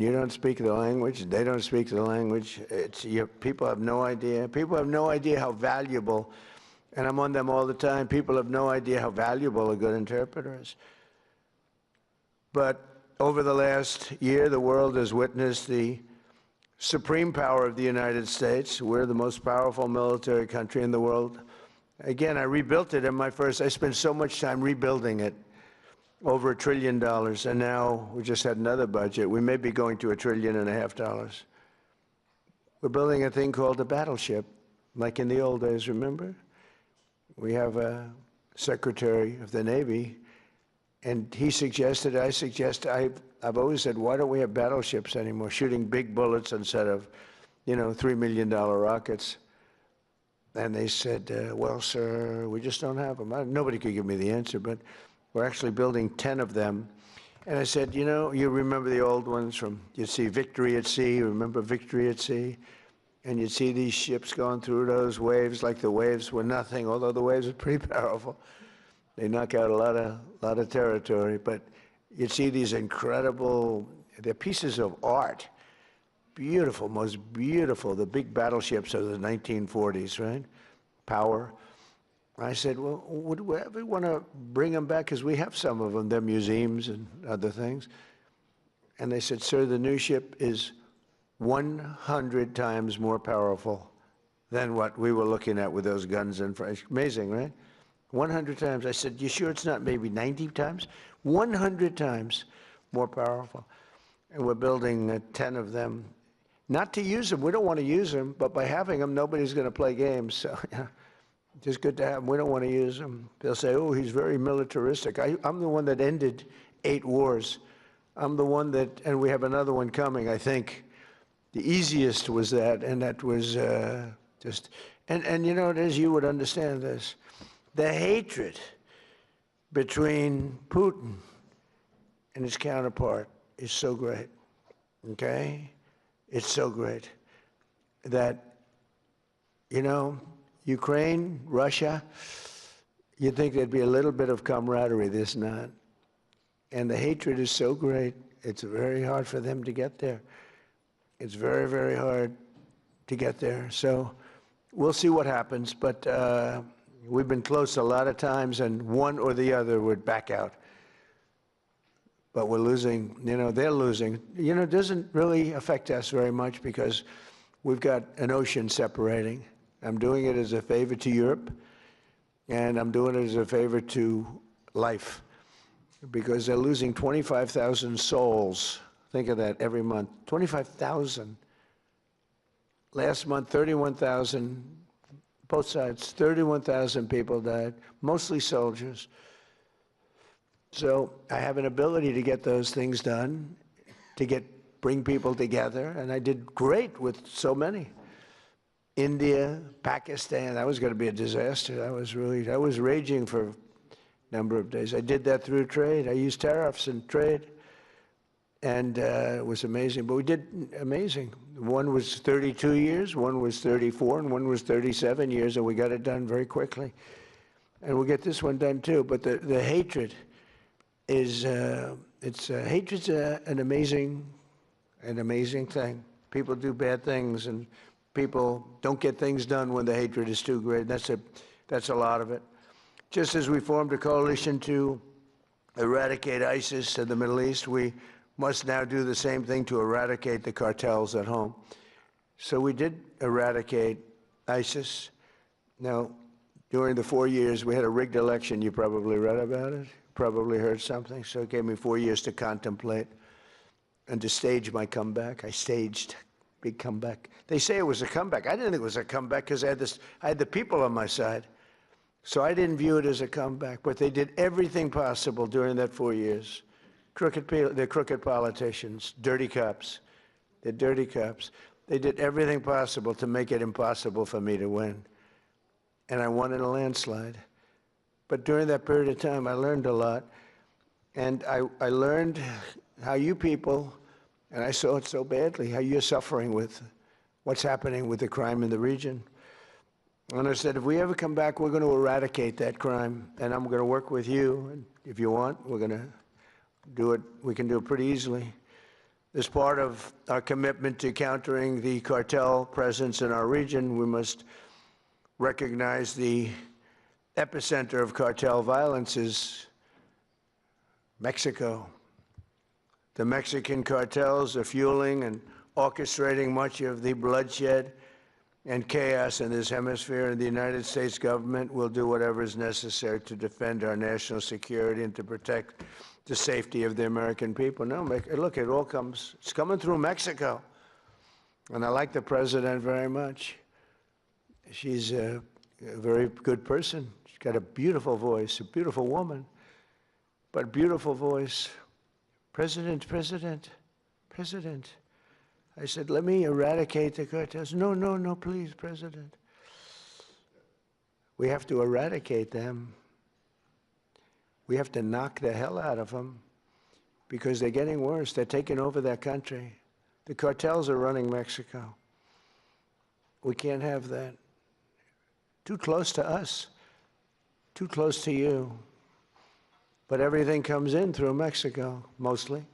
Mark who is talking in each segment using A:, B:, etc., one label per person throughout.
A: You don't speak the language. They don't speak the language. People have no idea. People have no idea how valuable, and I'm on them all the time, people have no idea how valuable a good interpreter is. But over the last year, the world has witnessed the supreme power of the United States. We're the most powerful military country in the world. Again, I rebuilt it I spent so much time rebuilding it, over $1 trillion, and now we just had another budget. We may be going to $1.5 trillion. We're building a thing called a battleship, like in the old days, remember? We have a Secretary of the Navy, and he suggested, I've always said, why don't we have battleships anymore, shooting big bullets instead of, $3 million rockets? And they said, well, sir, we just don't have them. Nobody could give me the answer, but we're actually building 10 of them. And I said, you remember the old ones you'd see Victory at Sea, remember Victory at Sea? And you'd see these ships going through those waves like the waves were nothing, although the waves are pretty powerful. They knock out a lot of territory, but you'd see these incredible, they're pieces of art. Beautiful, most beautiful, the big battleships of the 1940s, right? Power. I said, well, would we ever want to bring them back? Because we have some of them. They're museums and other things. And they said, sir, the new ship is 100 times more powerful than what we were looking at with those guns in front. Amazing, right? 100 times. I said, you sure it's not maybe 90 times? 100 times more powerful. And we're building 10 of them. Not to use them. We don't want to use them, but by having them, nobody's going to play games. So, yeah. Just good to have them. We don't want to use them. They'll say, oh, he's very militaristic. I'm the one that ended 8 wars. I'm the one that, and we have another one coming, I think. The easiest was that, and that was just, and as you would understand this, the hatred between Putin and his counterpart is so great, okay? It's so great that, Ukraine, Russia, you'd think there'd be a little bit of camaraderie, there's not. And the hatred is so great, it's very hard for them to get there. It's very, very hard to get there. So we'll see what happens, but we've been close a lot of times, and one or the other would back out. But we're losing, they're losing. It doesn't really affect us very much because we've got an ocean separating. I'm doing it as a favor to Europe, and I'm doing it as a favor to life, because they're losing 25,000 souls. Think of that every month. 25,000. Last month, 31,000, both sides, 31,000 people died, mostly soldiers. So I have an ability to get those things done, to bring people together, and I did great with so many. India, Pakistan, that was going to be a disaster. I was raging for a number of days. I did that through trade. I used tariffs and trade, and it was amazing. But we did amazing. One was 32 years, one was 34, and one was 37 years, and we got it done very quickly. And we'll get this one done too. But the hatred is, hatred's an amazing thing. People do bad things, and people don't get things done when the hatred is too great. That's a lot of it. Just as we formed a coalition to eradicate ISIS in the Middle East, we must now do the same thing to eradicate the cartels at home. So we did eradicate ISIS. Now, during the 4 years, we had a rigged election. You probably read about it, probably heard something. So it gave me 4 years to contemplate and to stage my comeback. I staged big comeback. They say it was a comeback. I didn't think it was a comeback because I had the people on my side. So I didn't view it as a comeback, but they did everything possible during that 4 years. They're crooked politicians, dirty cops. They're dirty cops. They did everything possible to make it impossible for me to win. And I won in a landslide. But during that period of time, I learned a lot. And I learned how you people, and I saw it so badly, how you're suffering with what's happening with the crime in the region. And I said, if we ever come back, we're going to eradicate that crime, and I'm going to work with you. And if you want, we're going to do it. We can do it pretty easily. As part of our commitment to countering the cartel presence in our region, we must recognize the epicenter of cartel violence is Mexico. The Mexican cartels are fueling and orchestrating much of the bloodshed and chaos in this hemisphere, and the United States government will do whatever is necessary to defend our national security and to protect the safety of the American people. No, look, it's coming through Mexico. And I like the president very much. She's a very good person. She's got a beautiful voice, a beautiful woman, but beautiful voice. President. I said, let me eradicate the cartels. No, please, President. We have to eradicate them. We have to knock the hell out of them because they're getting worse. They're taking over that country. The cartels are running Mexico. We can't have that. Too close to us, too close to you. But everything comes in through Mexico, mostly.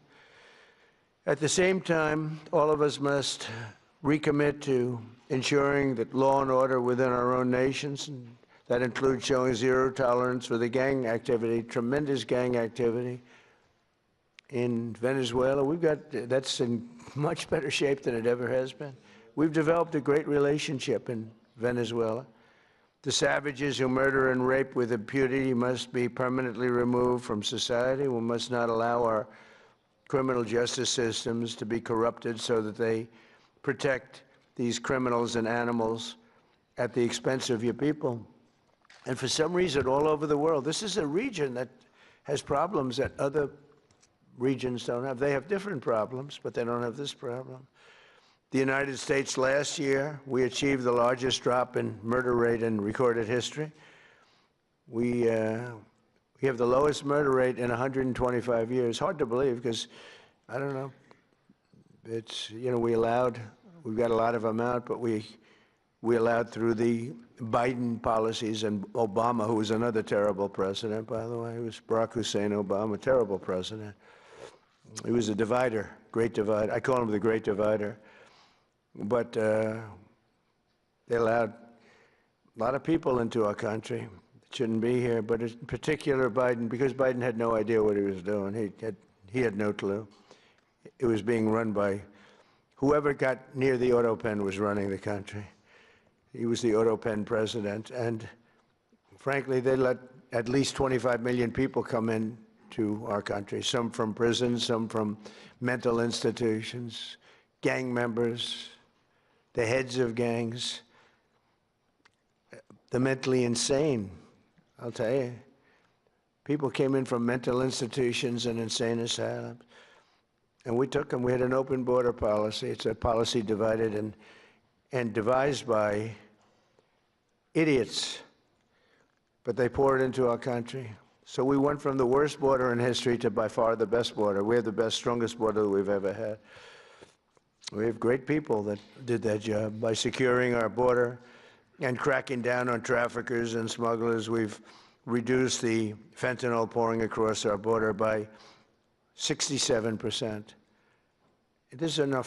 A: At the same time, all of us must recommit to ensuring that law and order within our own nations, and that includes showing zero tolerance for the gang activity, tremendous gang activity in Venezuela. That's in much better shape than it ever has been. We've developed a great relationship in Venezuela. The savages who murder and rape with impunity must be permanently removed from society. We must not allow our criminal justice systems to be corrupted so that they protect these criminals and animals at the expense of your people. And for some reason, all over the world, this is a region that has problems that other regions don't have. They have different problems, but they don't have this problem. The United States last year, we achieved the largest drop in murder rate in recorded history. We have the lowest murder rate in 125 years. Hard to believe because, I don't know, it's, we've got a lot of them out, but we allowed through the Biden policies and Obama, who was another terrible president, by the way. He was Barack Hussein Obama, terrible president. He was a divider, great divider. I call him the great divider. But they allowed a lot of people into our country that shouldn't be here, but in particular Biden, because Biden had no idea what he was doing. He had no clue. It was being run by whoever got near the auto pen was running the country. He was the auto pen president, and frankly, they let at least 25 million people come in to our country, some from prisons, some from mental institutions, gang members, the heads of gangs, the mentally insane, I'll tell you. People came in from mental institutions and insane asylums, and we took them. We had an open border policy. It's a policy divided and devised by idiots, but they poured into our country. So we went from the worst border in history to by far the best border. We have the best, strongest border that we've ever had. We have great people that did that job. By securing our border and cracking down on traffickers and smugglers, we've reduced the fentanyl pouring across our border by 67%. This is enough